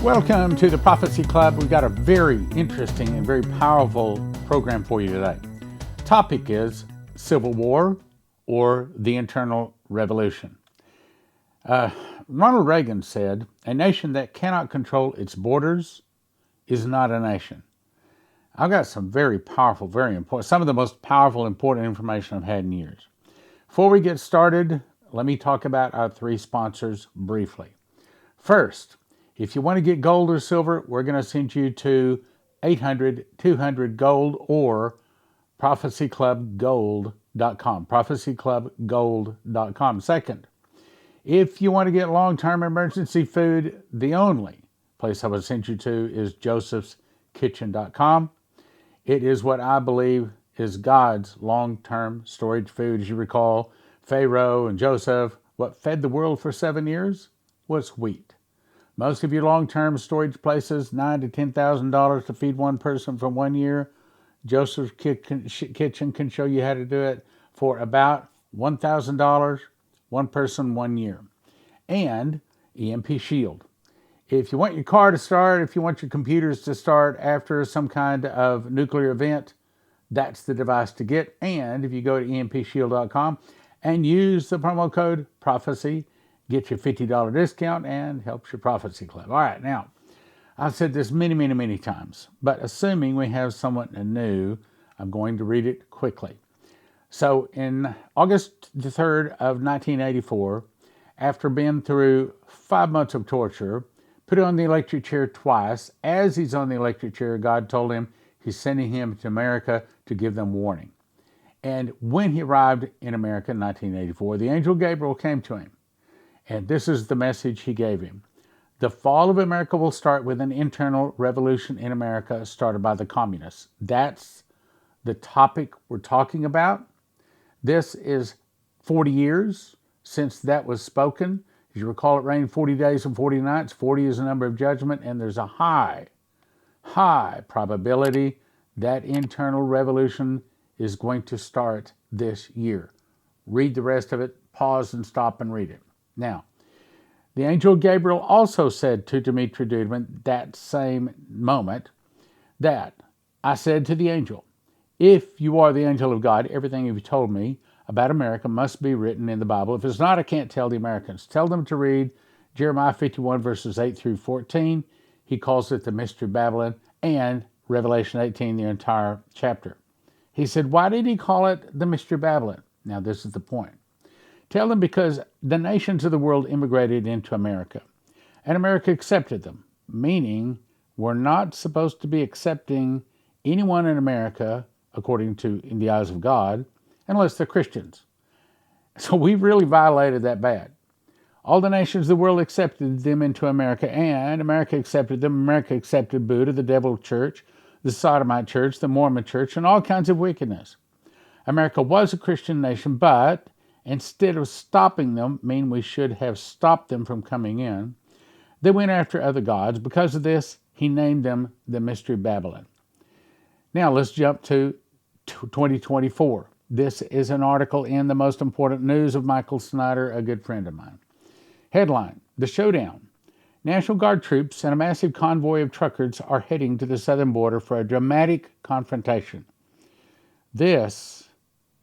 Welcome to the Prophecy Club. We've got a very interesting and very powerful program for you today. Topic is Civil War or the Internal Revolution. Ronald Reagan said, "A nation that cannot control its borders is not a nation." I've got some very powerful, very important, some of the most powerful, important information I've had in years. Before we get started, let me talk about our three sponsors briefly. First, if you want to get gold or silver, we're going to send you to 800-200-GOLD or prophecyclubgold.com. prophecyclubgold.com. Second, if you want to get long-term emergency food, the only place I would send you to is josephskitchen.com. It is what I believe is God's long-term storage food. As you recall, Pharaoh and Joseph, what fed the world for 7 years was wheat. Most of your long-term storage places, $9,000 to $10,000 to feed one person for 1 year. Joseph's Kitchen can show you how to do it for about $1,000, one person, 1 year. And EMP Shield. If you want your car to start, if you want your computers to start after some kind of nuclear event, that's the device to get. And if you go to empshield.com and use the promo code PROPHECY, get you a $50 discount and helps your Prophecy Club. All right, now, I've said this many times, but assuming we have someone new, I'm going to read it quickly. So in August the 3rd of 1984, after being through 5 months of torture, put on the electric chair twice, as he's on the electric chair, God told him he's sending him to America to give them warning. And when he arrived in America in 1984, the angel Gabriel came to him. And this is the message he gave him. The fall of America will start with an internal revolution in America started by the communists. That's the topic we're talking about. This is 40 years since that was spoken. As you recall, it rained 40 days and 40 nights. 40 is the number of judgment, and there's a high probability that internal revolution is going to start this year. Read the rest of it, pause and stop and read it. Now, the angel Gabriel also said to Dmitri Duduman that same moment that I said to the angel, "If you are the angel of God, everything you've told me about America must be written in the Bible. If it's not, I can't tell the Americans. Tell them to read Jeremiah 51 verses 8 through 14. He calls it the Mystery Babylon, and Revelation 18, the entire chapter." He said, "Why did he call it the Mystery Babylon?" Now, this is the point. Tell them because the nations of the world immigrated into America, and America accepted them, meaning we're not supposed to be accepting anyone in America, according to in the eyes of God, unless they're Christians. So we really violated that bad. All the nations of the world accepted them into America, and America accepted them. America accepted Buddha, the devil church, the Sodomite church, the Mormon church, and all kinds of wickedness. America was a Christian nation, but instead of stopping them, mean we should have stopped them from coming in, they went after other gods. Because of this, he named them the Mystery Babylon. Now let's jump to 2024. This is an article in the Most Important News of Michael Snyder, a good friend of mine. Headline, "The Showdown. National Guard troops and a massive convoy of truckers are heading to the southern border for a dramatic confrontation." This,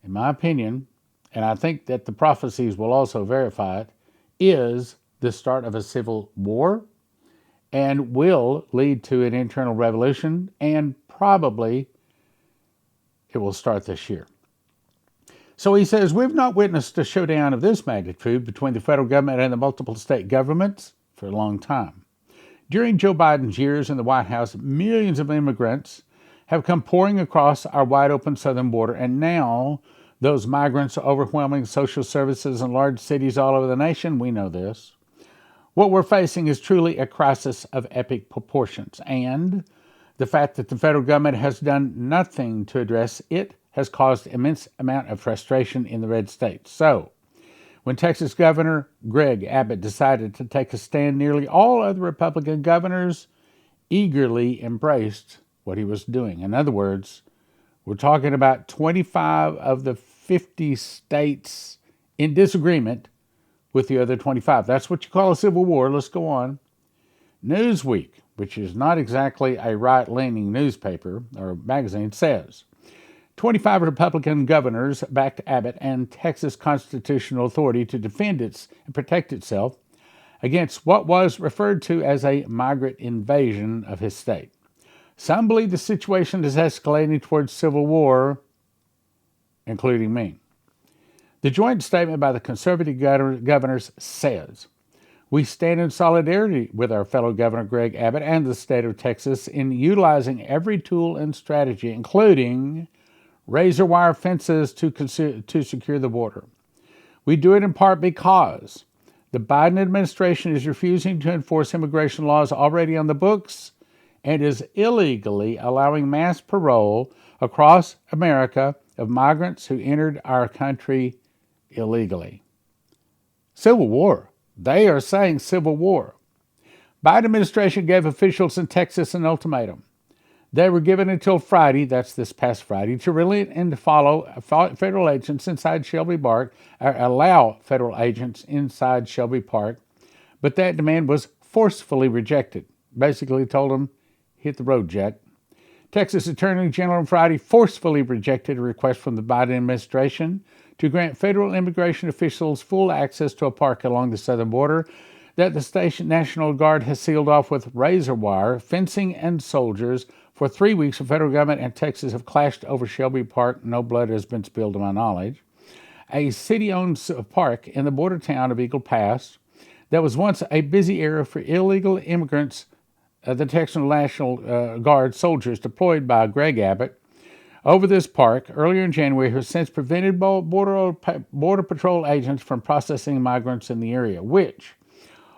in my opinion, and I think that the prophecies will also verify it, is the start of a civil war and will lead to an internal revolution, and probably it will start this year. So he says, "We've not witnessed a showdown of this magnitude between the federal government and the multiple state governments for a long time. During Joe Biden's years in the White House, millions of immigrants have come pouring across our wide open southern border, and now those migrants are overwhelming social services in large cities all over the nation. We know this. What we're facing is truly a crisis of epic proportions, and the fact that the federal government has done nothing to address it has caused immense amount of frustration in the red states. So, when Texas Governor Greg Abbott decided to take a stand, nearly all other Republican governors eagerly embraced what he was doing. In other words, we're talking about 25 of the 50 states in disagreement with the other 25. That's what you call a civil war. Let's go on. Newsweek, which is not exactly a right-leaning newspaper or magazine, says 25 Republican governors backed Abbott and Texas Constitutional Authority to defend and protect itself against what was referred to as a migrant invasion of his state. Some believe the situation is escalating towards civil war, including me. The joint statement by the conservative governors says, "We stand in solidarity with our fellow Governor Greg Abbott and the state of Texas in utilizing every tool and strategy, including razor wire fences to secure the border. We do it in part because the Biden administration is refusing to enforce immigration laws already on the books and is illegally allowing mass parole across America of migrants who entered our country illegally." Civil war. They are saying civil war. Biden administration gave officials in Texas an ultimatum. They were given until Friday, that's this past Friday, to relent and to follow federal agents inside Shelby Park, or allow federal agents inside Shelby Park, but that demand was forcefully rejected. Basically told them, hit the road, Jack. Texas Attorney General on Friday forcefully rejected a request from the Biden administration to grant federal immigration officials full access to a park along the southern border that the state National Guard has sealed off with razor wire, fencing, and soldiers. For 3 weeks, the federal government and Texas have clashed over Shelby Park. No blood has been spilled to my knowledge. A city-owned park in the border town of Eagle Pass that was once a busy area for illegal immigrants. The Texas National Guard soldiers deployed by Greg Abbott over this park earlier in January have since prevented Border Patrol agents from processing migrants in the area, which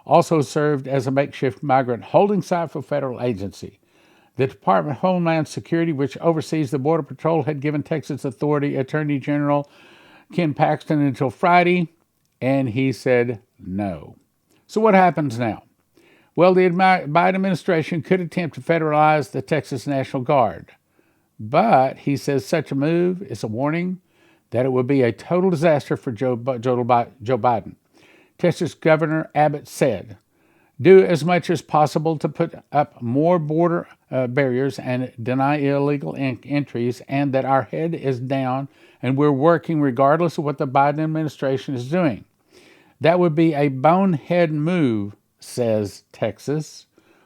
also served as a makeshift migrant holding site for federal agency. The Department of Homeland Security, which oversees the Border Patrol, had given Texas Attorney General Ken Paxton until Friday, and he said no. So what happens now? Well, the Biden administration could attempt to federalize the Texas National Guard, but he says such a move is a warning that it would be a total disaster for Joe Biden. Texas Governor Abbott said, "Do as much as possible to put up more border barriers and deny illegal entries, and that our head is down and we're working regardless of what the Biden administration is doing. That would be a bonehead move," says Texas.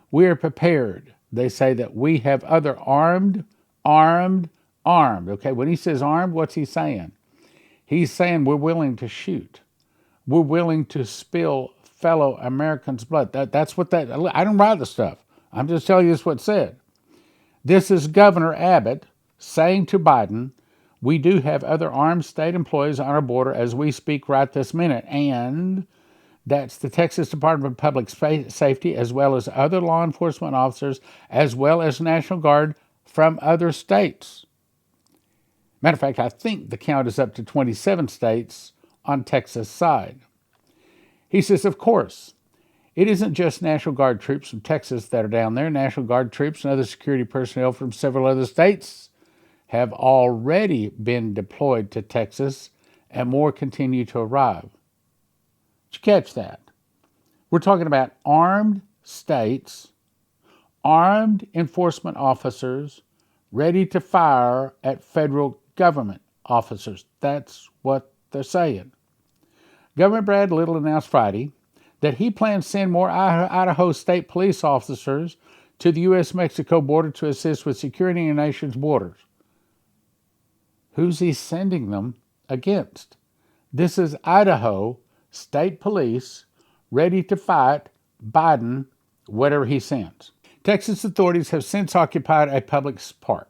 "We are prepared." They say that we have other armed. Okay, when he says armed, what's he saying? He's saying we're willing to shoot. We're willing to spill fellow Americans' blood. That's what that, I don't write the stuff. I'm just telling you this what it said. This is Governor Abbott saying to Biden, we do have other armed state employees on our border as we speak right this minute, and that's the Texas Department of Public Safety, as well as other law enforcement officers, as well as National Guard from other states. Matter of fact, I think the count is up to 27 states on Texas' side. He says, of course, it isn't just National Guard troops from Texas that are down there. National Guard troops and other security personnel from several other states have already been deployed to Texas, and more continue to arrive. Did you catch that? We're talking about armed states, armed enforcement officers ready to fire at federal government officers. That's what they're saying. Governor Brad Little announced Friday that he plans to send more Idaho state police officers to the U.S.-Mexico border to assist with securing the nation's borders. Who's he sending them against? This is Idaho state police ready to fight Biden, whatever he sends. Texas authorities have since occupied a public park.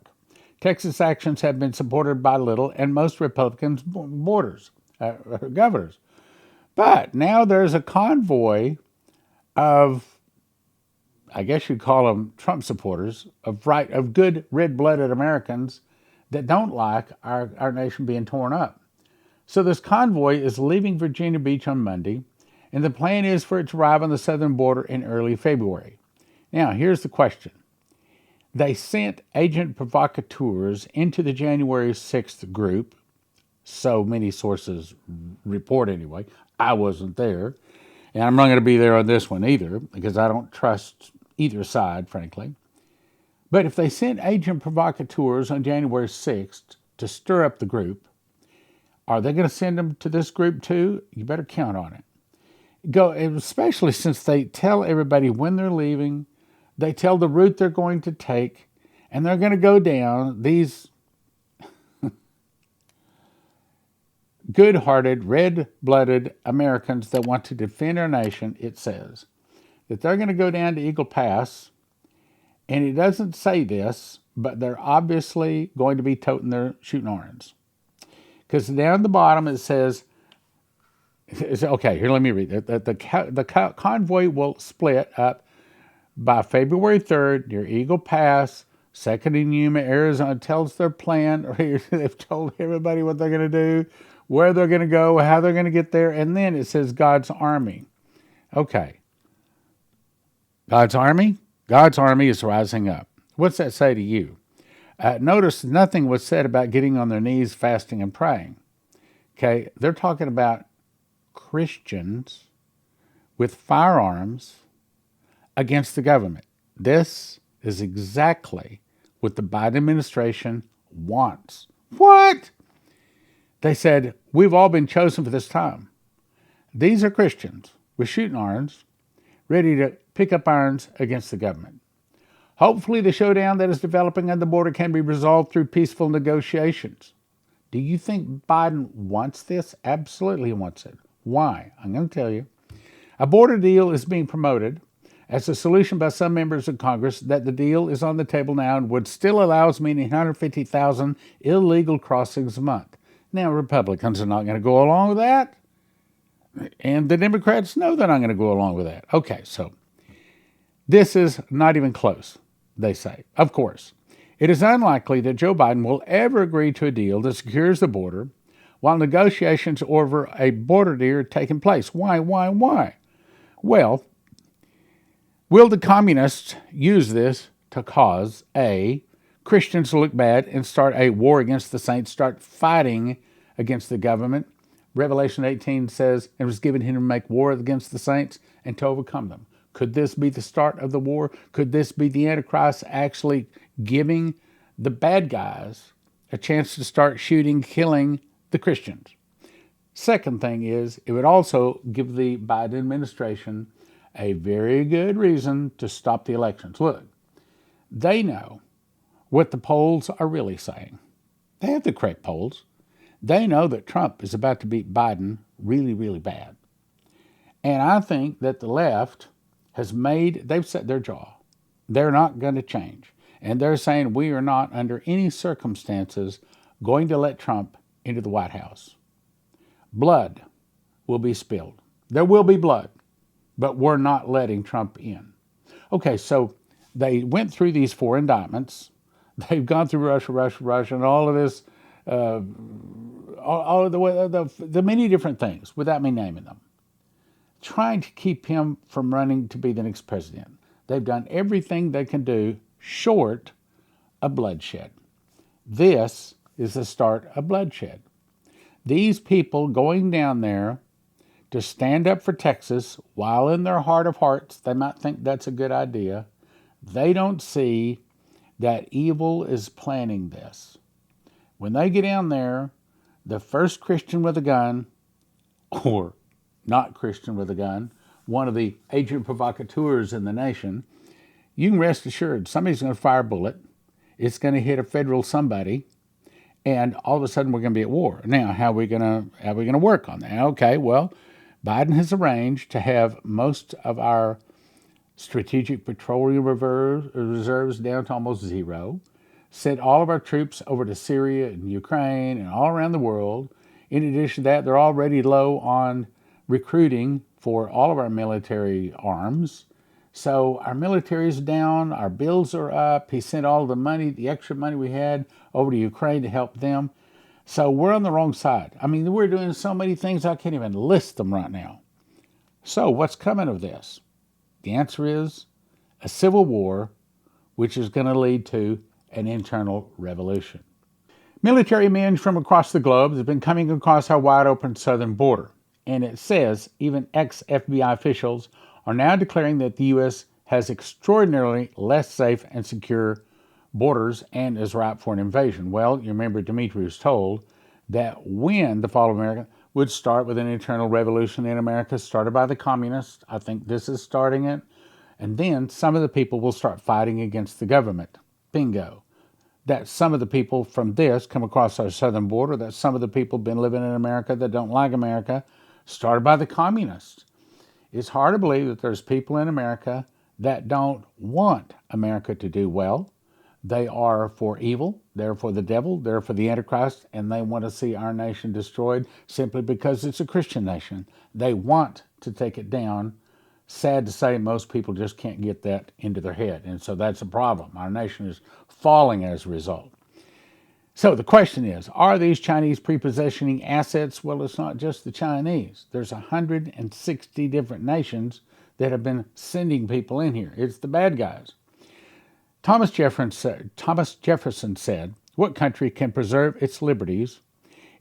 Texas actions have been supported by Little and most Republican governors. But now there's a convoy of, I guess you'd call them Trump supporters, of good red-blooded Americans that don't like our nation being torn up. So this convoy is leaving Virginia Beach on Monday, and the plan is for it to arrive on the southern border in early February. Now, here's the question. They sent agent provocateurs into the January 6th group, so many sources report anyway. I wasn't there, and I'm not going to be there on this one either, because I don't trust either side, frankly. But if they sent agent provocateurs on January 6th to stir up the group, are they going to send them to this group too? You better count on it. Especially since they tell everybody when they're leaving, they tell the route they're going to take, and they're going to go down these good-hearted, red-blooded Americans that want to defend our nation. It says that they're going to go down to Eagle Pass, and it doesn't say this, but they're obviously going to be toting their shooting irons. Because down at the bottom it says, okay, here, let me read it. The convoy will split up by February 3rd near Eagle Pass, 2nd in Yuma, Arizona. Tells their plan. They've told everybody what they're going to do, where they're going to go, how they're going to get there. And then it says God's army. Okay. God's army? God's army is rising up. What's that say to you? Notice nothing was said about getting on their knees, fasting, and praying. Okay, they're talking about Christians with firearms against the government. This is exactly what the Biden administration wants. What? They said, we've all been chosen for this time. These are Christians with shooting irons, ready to pick up irons against the government. Hopefully the showdown that is developing on the border can be resolved through peaceful negotiations. Do you think Biden wants this? Absolutely wants it. Why? I'm going to tell you. A border deal is being promoted as a solution by some members of Congress that the deal is on the table now and would still allow as many 150,000 illegal crossings a month. Now, Republicans are not going to go along with that, and the Democrats know they're not going to go along with that. Okay, so this is not even close, they say. Of course, it is unlikely that Joe Biden will ever agree to a deal that secures the border while negotiations over a border deal are taking place. Why? Well, will the communists use this to cause Christians to look bad and start a war against the saints, start fighting against the government? Revelation 18 says, it was given him to make war against the saints and to overcome them. Could this be the start of the war? Could this be the Antichrist actually giving the bad guys a chance to start shooting, killing the Christians? Second thing is, it would also give the Biden administration a very good reason to stop the elections. Look, they know what the polls are really saying. They have the correct polls. They know that Trump is about to beat Biden really, really bad. And I think that the left they've set their jaw. They're not going to change. And they're saying we are not under any circumstances going to let Trump into the White House. Blood will be spilled. There will be blood, but we're not letting Trump in. Okay, so they went through these 4 indictments. They've gone through Russia, and all of this, all of the many different things, without me naming them, trying to keep him from running to be the next president. They've done everything they can do short of bloodshed. This is the start of bloodshed. These people going down there to stand up for Texas, while in their heart of hearts, they might think that's a good idea. They don't see that evil is planning this. When they get down there, the first Christian with a gun, or not Christian with a gun, one of the agent provocateurs in the nation, you can rest assured somebody's going to fire a bullet. It's going to hit a federal somebody, and all of a sudden we're going to be at war. Now, how are we going to work on that? Okay, well, Biden has arranged to have most of our strategic petroleum reserves down to almost zero, sent all of our troops over to Syria and Ukraine and all around the world. In addition to that, they're already low on recruiting for all of our military arms. So our military is down, our bills are up. He sent all the money, the extra money we had, over to Ukraine to help them. So we're on the wrong side. I mean, we're doing so many things, I can't even list them right now. So what's coming of this? The answer is a civil war, which is going to lead to an internal revolution. Military men from across the globe have been coming across our wide open southern border. And it says even ex-FBI officials are now declaring that the U.S. has extraordinarily less safe and secure borders and is ripe for an invasion. Well, you remember Dmitri was told that when the fall of America would start with an internal revolution in America started by the communists. I think this is starting it. And then some of the people will start fighting against the government. Bingo. That some of the people from this come across our southern border, that some of the people have been living in America that don't like America, started by the communists. It's hard to believe that there's people in America that don't want America to do well. They are for evil, they're for the devil, they're for the Antichrist, and they want to see our nation destroyed simply because it's a Christian nation. They want to take it down. Sad to say, most people just can't get that into their head, and so that's a problem. Our nation is falling as a result. So the question is, are these Chinese prepossessing assets? Well, it's not just the Chinese. There's 160 different nations that have been sending people in here. It's the bad guys. Thomas Jefferson said, "What country can preserve its liberties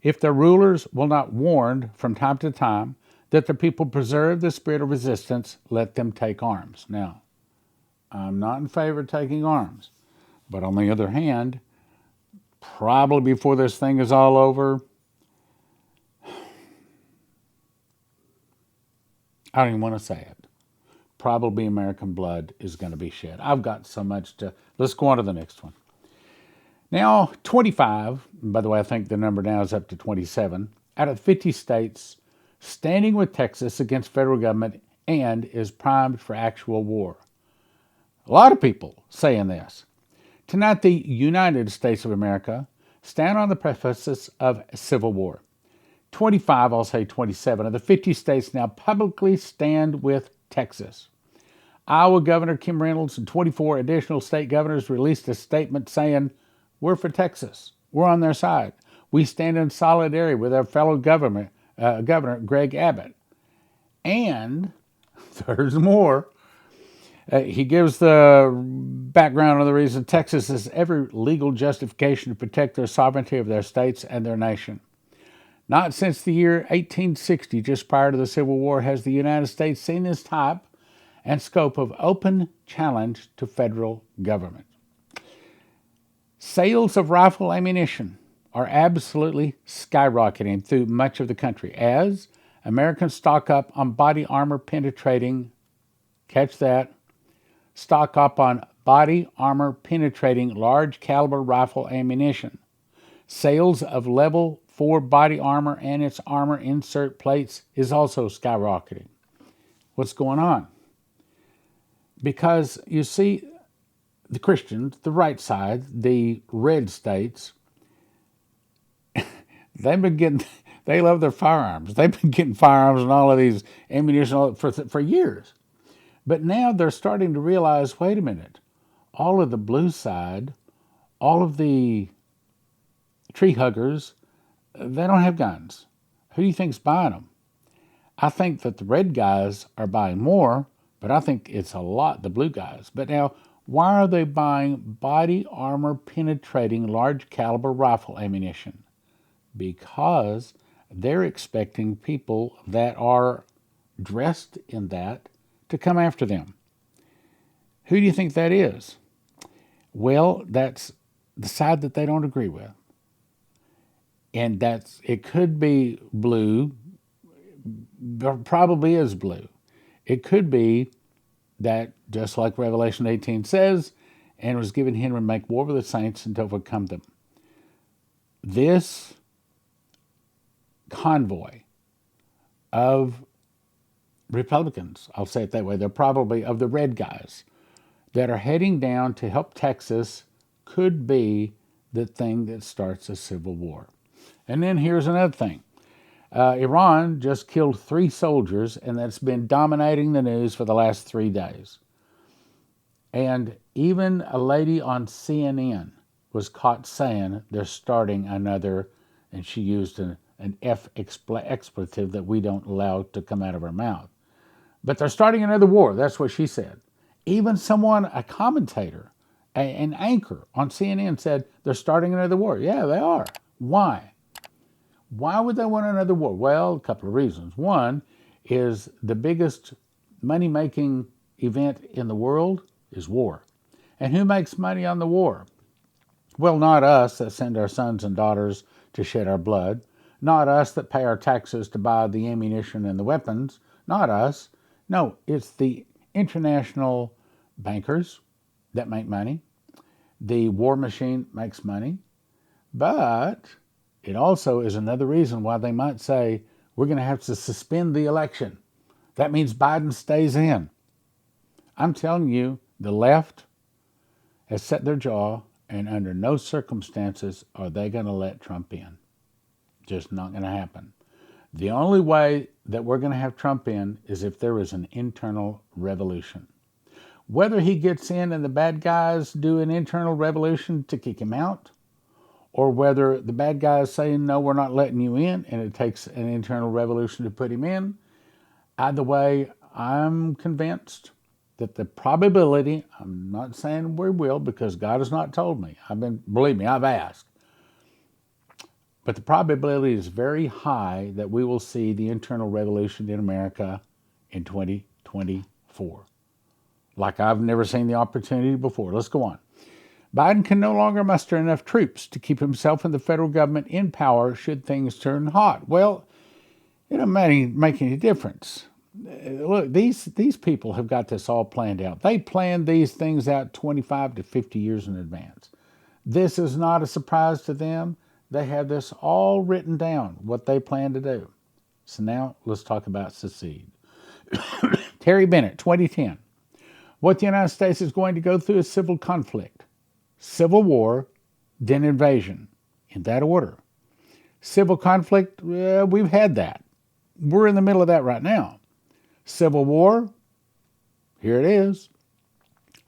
if their rulers will not warn from time to time that the people preserve the spirit of resistance, let them take arms." Now, I'm not in favor of taking arms, but on the other hand, probably before this thing is all over, I don't even want to say it. Probably American blood is going to be shed. I've got so much to... Let's go on to the next one. Now, 25, by the way, I think the number now is up to 27, out of 50 states standing with Texas against federal government and is primed for actual war. A lot of people saying this. Tonight, the United States of America stand on the precipice of civil war. 25, I'll say 27, of the 50 states now publicly stand with Texas. Iowa Governor Kim Reynolds and 24 additional state governors released a statement saying, "We're for Texas. We're on their side. We stand in solidarity with our fellow Governor Greg Abbott." And there's more. He gives the background of the reason Texas has every legal justification to protect their sovereignty of their states and their nation. Not since the year 1860, just prior to the Civil War, has the United States seen this type and scope of open challenge to federal government. Sales of rifle ammunition are absolutely skyrocketing through much of the country as Americans stock up on body armor penetrating, catch that, stock up on body armor penetrating large caliber rifle ammunition. Sales of level 4 body armor and its armor insert plates is also skyrocketing. What's going on? Because you see, the Christians, the right side, the red states, they love their firearms. They've been getting firearms and all of these ammunition for years. But now they're starting to realize, wait a minute, all of the blue side, all of the tree huggers, they don't have guns. Who do you think's buying them? I think that the red guys are buying more, but I think it's a lot the blue guys. But now, why are they buying body armor penetrating large caliber rifle ammunition? Because they're expecting people that are dressed in that to come after them. Who do you think that is? Well, that's the side that they don't agree with. And it could be blue, probably is blue. It could be that, just like Revelation 18 says, and was given him to make war with the saints and to overcome them. This convoy of Republicans, I'll say it that way, they're probably of the red guys that are heading down to help Texas, could be the thing that starts a civil war. And then here's another thing. Iran just killed 3 soldiers, and that's been dominating the news for the last 3 days. And even a lady on CNN was caught saying they're starting another, and she used an F expletive that we don't allow to come out of her mouth. But they're starting another war. That's what she said. Even someone, a commentator, an anchor on CNN said they're starting another war. Yeah, they are. Why? Why would they want another war? Well, a couple of reasons. One is the biggest money-making event in the world is war. And who makes money on the war? Well, not us that send our sons and daughters to shed our blood, not us that pay our taxes to buy the ammunition and the weapons, not us. No, it's the international bankers that make money. The war machine makes money, but it also is another reason why they might say, we're going to have to suspend the election. That means Biden stays in. I'm telling you, the left has set their jaw, and under no circumstances are they going to let Trump in. Just not going to happen. The only way that we're going to have Trump in is if there is an internal revolution. Whether he gets in and the bad guys do an internal revolution to kick him out, or whether the bad guys say, no, we're not letting you in, and it takes an internal revolution to put him in, either way, I'm convinced that the probability, I'm not saying we will because God has not told me. Believe me, I've asked. But the probability is very high that we will see the internal revolution in America in 2024. Like I've never seen the opportunity before. Let's go on. Biden can no longer muster enough troops to keep himself and the federal government in power should things turn hot. Well, it doesn't make any difference. Look, these people have got this all planned out. They plan these things out 25 to 50 years in advance. This is not a surprise to them. They have this all written down, what they plan to do. So now let's talk about secede. Terry Bennett, 2010. What the United States is going to go through is civil conflict, civil war, then invasion, in that order. Civil conflict, we've had that. We're in the middle of that right now. Civil war, here it is.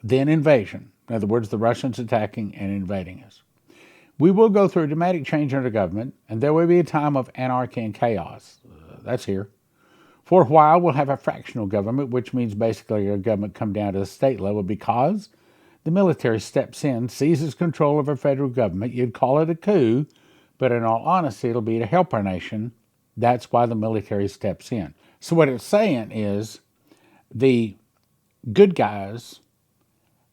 Then invasion. In other words, the Russians attacking and invading us. We will go through a dramatic change in our government, and there will be a time of anarchy and chaos. That's here. For a while, we'll have a fractional government, which means basically our government come down to the state level because the military steps in, seizes control of our federal government. You'd call it a coup, but in all honesty, it'll be to help our nation. That's why the military steps in. So what it's saying is the good guys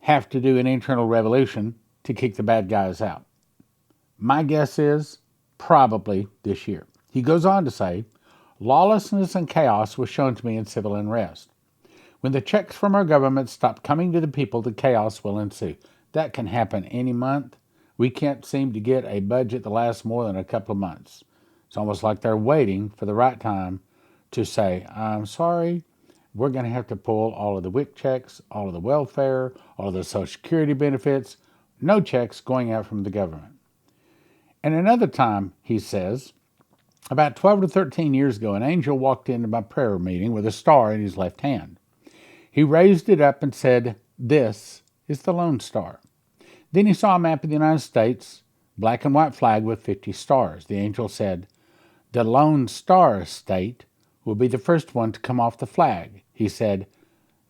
have to do an internal revolution to kick the bad guys out. My guess is probably this year. He goes on to say, lawlessness and chaos was shown to me in civil unrest. When the checks from our government stop coming to the people, the chaos will ensue. That can happen any month. We can't seem to get a budget that lasts more than a couple of months. It's almost like they're waiting for the right time to say, I'm sorry, we're going to have to pull all of the WIC checks, all of the welfare, all of the Social Security benefits, no checks going out from the government. And another time, he says, about 12 to 13 years ago, an angel walked into my prayer meeting with a star in his left hand. He raised it up and said, this is the Lone Star. Then he saw a map of the United States, black and white flag with 50 stars. The angel said, the Lone Star state will be the first one to come off the flag. He said,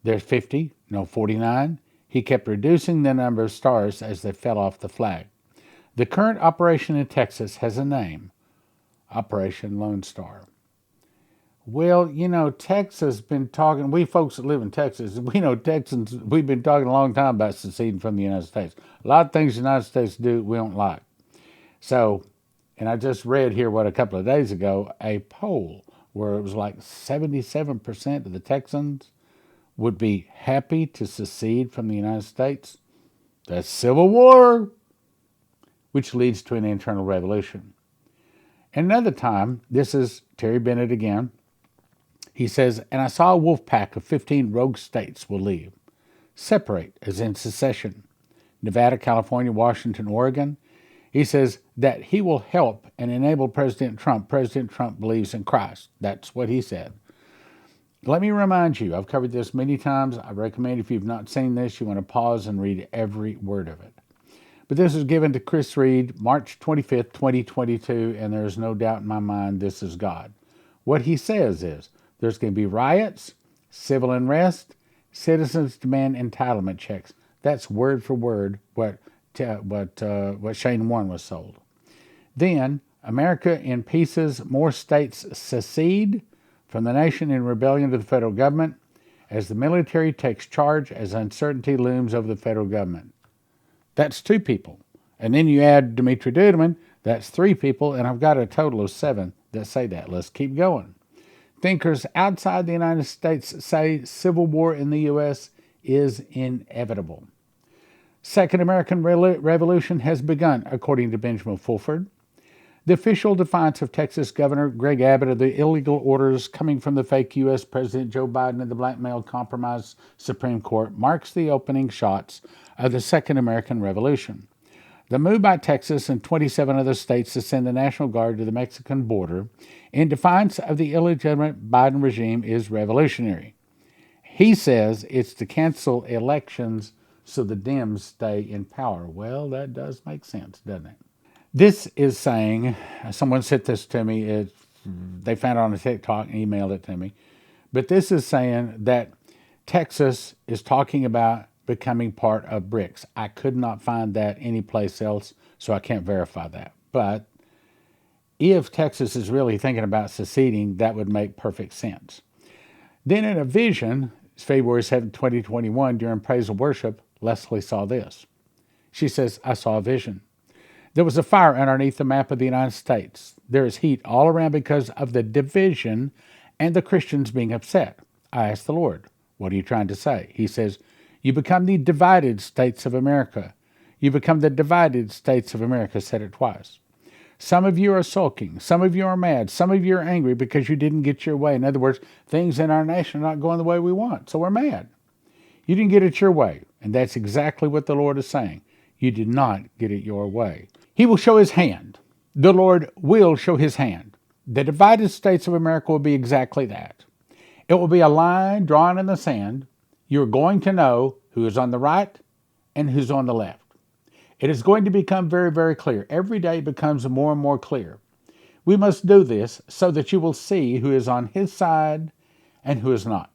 there's 50, no 49. He kept reducing the number of stars as they fell off the flag. The current operation in Texas has a name, Operation Lone Star. Well, you know, Texas has been talking, we folks that live in Texas, we know Texans, we've been talking a long time about seceding from the United States. A lot of things the United States do we don't like. So, and I just read here, a couple of days ago, a poll where it was like 77% of the Texans would be happy to secede from the United States. That's civil war, which leads to an internal revolution. Another time, this is Terry Bennett again, he says, and I saw a wolf pack of 15 rogue states will leave. Separate, as in secession. Nevada, California, Washington, Oregon. He says that he will help and enable President Trump. President Trump believes in Christ. That's what he said. Let me remind you, I've covered this many times. I recommend if you've not seen this, you want to pause and read every word of it. But this was given to Chris Reed, March 25th, 2022, and there is no doubt in my mind this is God. What he says is, there's going to be riots, civil unrest, citizens demand entitlement checks. That's word for word what Shane Warren was sold. Then, America in pieces, more states secede from the nation in rebellion to the federal government, as the military takes charge as uncertainty looms over the federal government. That's 2 people. And then you add Dimitri Duduman, that's 3 people, and I've got a total of 7 that say that. Let's keep going. Thinkers outside the United States say civil war in the U.S. is inevitable. Second American Revolution has begun, according to Benjamin Fulford. The official defiance of Texas Governor Greg Abbott of the illegal orders coming from the fake U.S. President Joe Biden and the blackmail compromised Supreme Court marks the opening shots of the Second American Revolution. The move by Texas and 27 other states to send the National Guard to the Mexican border in defiance of the illegitimate Biden regime is revolutionary. He says it's to cancel elections so the Dems stay in power. Well, that does make sense, doesn't it? This is saying, someone sent this to me, they found it on a TikTok and emailed it to me, but this is saying that Texas is talking about becoming part of BRICS. I could not find that anyplace else, so I can't verify that. But if Texas is really thinking about seceding, that would make perfect sense. Then in a vision, February 7, 2021, during praise and worship, Leslie saw this. She says, I saw a vision. There was a fire underneath the map of the United States. There is heat all around because of the division and the Christians being upset. I asked the Lord, what are you trying to say? He says, you become the divided states of America. You become the divided states of America. Said it twice. Some of you are sulking. Some of you are mad. Some of you are angry because you didn't get your way. In other words, things in our nation are not going the way we want, so we're mad. You didn't get it your way, and that's exactly what the Lord is saying. You did not get it your way. He will show his hand. The Lord will show his hand. The divided states of America will be exactly that. It will be a line drawn in the sand. You're going to know who is on the right and who's on the left. It is going to become very, very clear. Every day it becomes more and more clear. We must do this so that you will see who is on his side and who is not.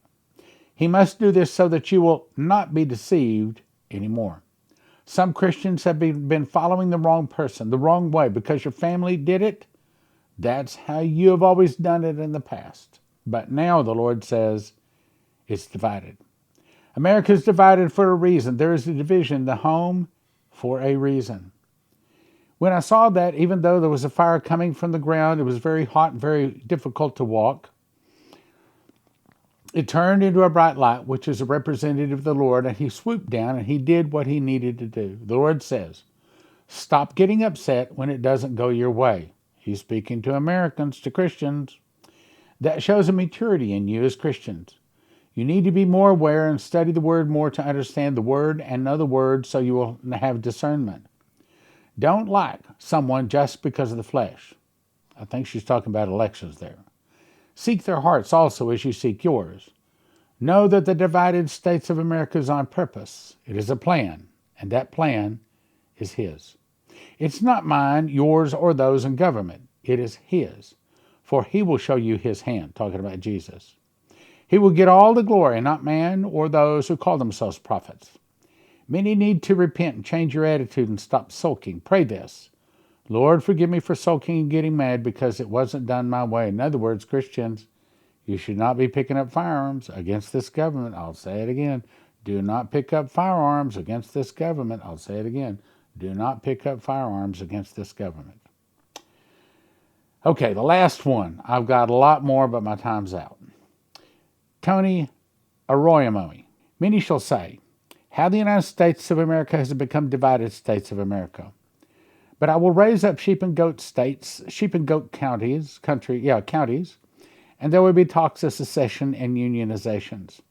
He must do this so that you will not be deceived anymore. Some Christians have been following the wrong person, the wrong way, because your family did it. That's how you have always done it in the past. But now the Lord says it's divided. America is divided for a reason. There is a division in the home for a reason. When I saw that, even though there was a fire coming from the ground, it was very hot and very difficult to walk. It turned into a bright light, which is a representative of the Lord, and he swooped down and he did what he needed to do. The Lord says, stop getting upset when it doesn't go your way. He's speaking to Americans, to Christians. That shows a maturity in you as Christians. You need to be more aware and study the Word more to understand the Word and know the Word so you will have discernment. Don't like someone just because of the flesh. I think she's talking about elections there. Seek their hearts also as you seek yours. Know that the divided states of America is on purpose. It is a plan, and that plan is his. It's not mine, yours, or those in government. It is his, for he will show you his hand, talking about Jesus. He will get all the glory, not man or those who call themselves prophets. Many need to repent and change your attitude and stop sulking. Pray this. Lord, forgive me for sulking and getting mad because it wasn't done my way. In other words, Christians, you should not be picking up firearms against this government. I'll say it again. Do not pick up firearms against this government. I'll say it again. Do not pick up firearms against this government. Okay, the last one. I've got a lot more, but my time's out. Tony Arroyo. Many shall say, how the United States of America has become divided states of America. But I will raise up sheep and goat states, sheep and goat counties, counties, and there will be talks of secession and unionizations.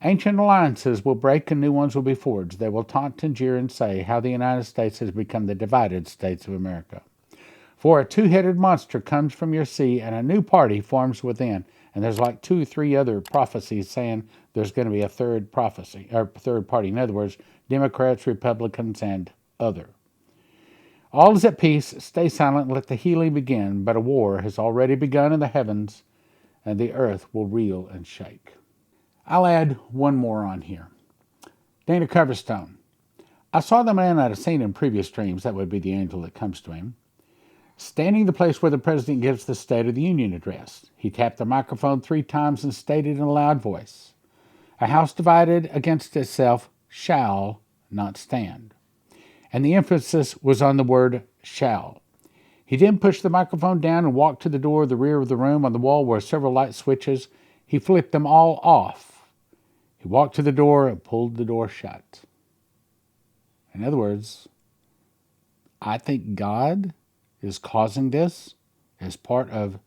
Ancient alliances will break and new ones will be forged. They will taunt and jeer and say how the United States has become the divided states of America. For a two-headed monster comes from your sea and a new party forms within. And there's like 2 or 3 other prophecies saying there's going to be a third prophecy, or third party. In other words, Democrats, Republicans, and other. All is at peace. Stay silent and let the healing begin. But a war has already begun in the heavens, and the earth will reel and shake. I'll add one more on here. Dana Coverstone. I saw the man I'd seen in previous dreams, that would be the angel that comes to him, standing the place where the president gives the State of the Union address. He tapped the microphone 3 times and stated in a loud voice, A house divided against itself shall not stand. And the emphasis was on the word shall. He then pushed the microphone down and walked to the door of the rear of the room. On the wall were several light switches. He flipped them all off. He walked to the door and pulled the door shut. In other words, I think God is causing this as part of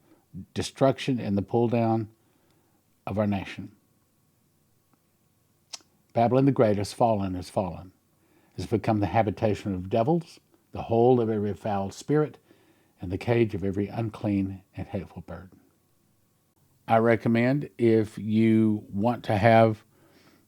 destruction and the pull down of our nation. Babylon the Great has fallen, has become the habitation of devils, the hole of every foul spirit, and the cage of every unclean and hateful bird. I recommend, if you want to have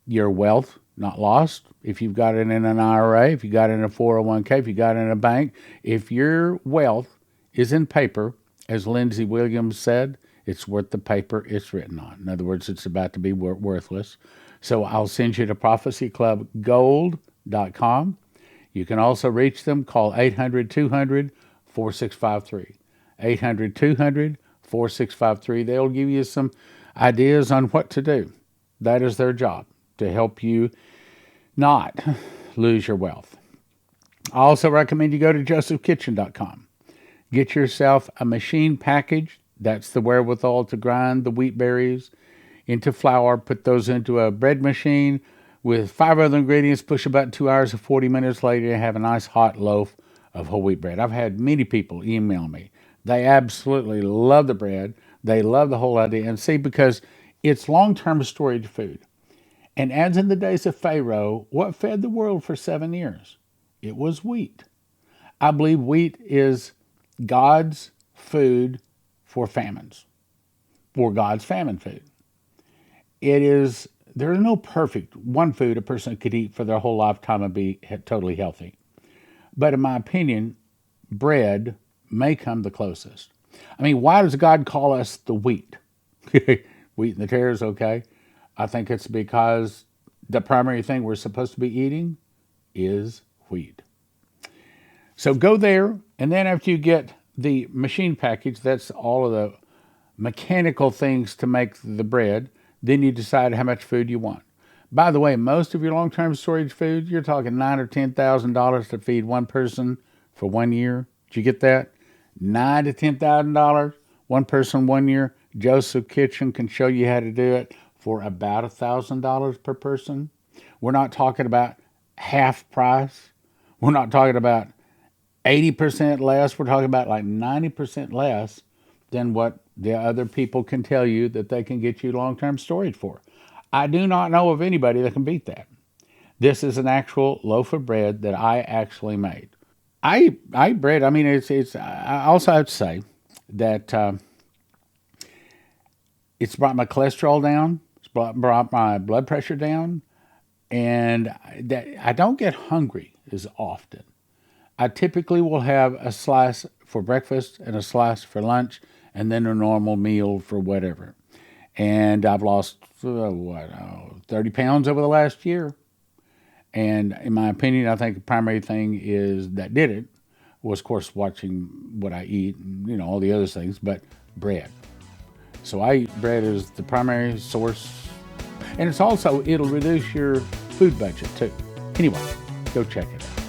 your wealth not lost, if you've got it in an IRA, if you got it in a 401k, if you got it in a bank, if your wealth is in paper, as Lindsey Williams said, it's worth the paper it's written on. In other words, it's about to be worthless. So I'll send you to prophecyclubgold.com. You can also reach them. Call 800-200-4653. 800-200-4653. They'll give you some ideas on what to do. That is their job, to help you not lose your wealth. I also recommend you go to josephkitchen.com. Get yourself a machine package. That's the wherewithal to grind the wheat berries into flour, put those into a bread machine with 5 other ingredients, push about 2 hours and 40 minutes later, you have a nice hot loaf of whole wheat bread. I've had many people email me. They absolutely love the bread. They love the whole idea. And see, because it's long-term storage food. And as in the days of Pharaoh, what fed the world for 7 years? It was wheat. I believe wheat is God's food for famines, for God's famine food. There is no perfect one food a person could eat for their whole lifetime and be totally healthy. But in my opinion, bread may come the closest. I mean, why does God call us the wheat? Wheat and the tares, okay. I think it's because the primary thing we're supposed to be eating is wheat. So go there, and then after you get the machine package, that's all of the mechanical things to make the bread, then you decide how much food you want. By the way, most of your long-term storage food, you're talking $9,000 or $10,000 to feed one person for 1 year. Did you get that? $9,000 to $10,000, one person 1 year. Joseph Kitchen can show you how to do it for about $1,000 per person. We're not talking about half price. We're not talking about 80% less. We're talking about like 90% less than what the other people can tell you that they can get you long-term storage for. I do not know of anybody that can beat that. This is an actual loaf of bread that I actually made. I eat bread. I mean, I also have to say that it's brought my cholesterol down. It's brought my blood pressure down. And that I don't get hungry as often. I typically will have a slice for breakfast and a slice for lunch, and then a normal meal for whatever. And I've lost, 30 pounds over the last year. And in my opinion, I think the primary thing is that did it was, of course, watching what I eat and, all the other things, but bread. So I eat bread as the primary source. And it'll reduce your food budget too. Anyway, go check it out.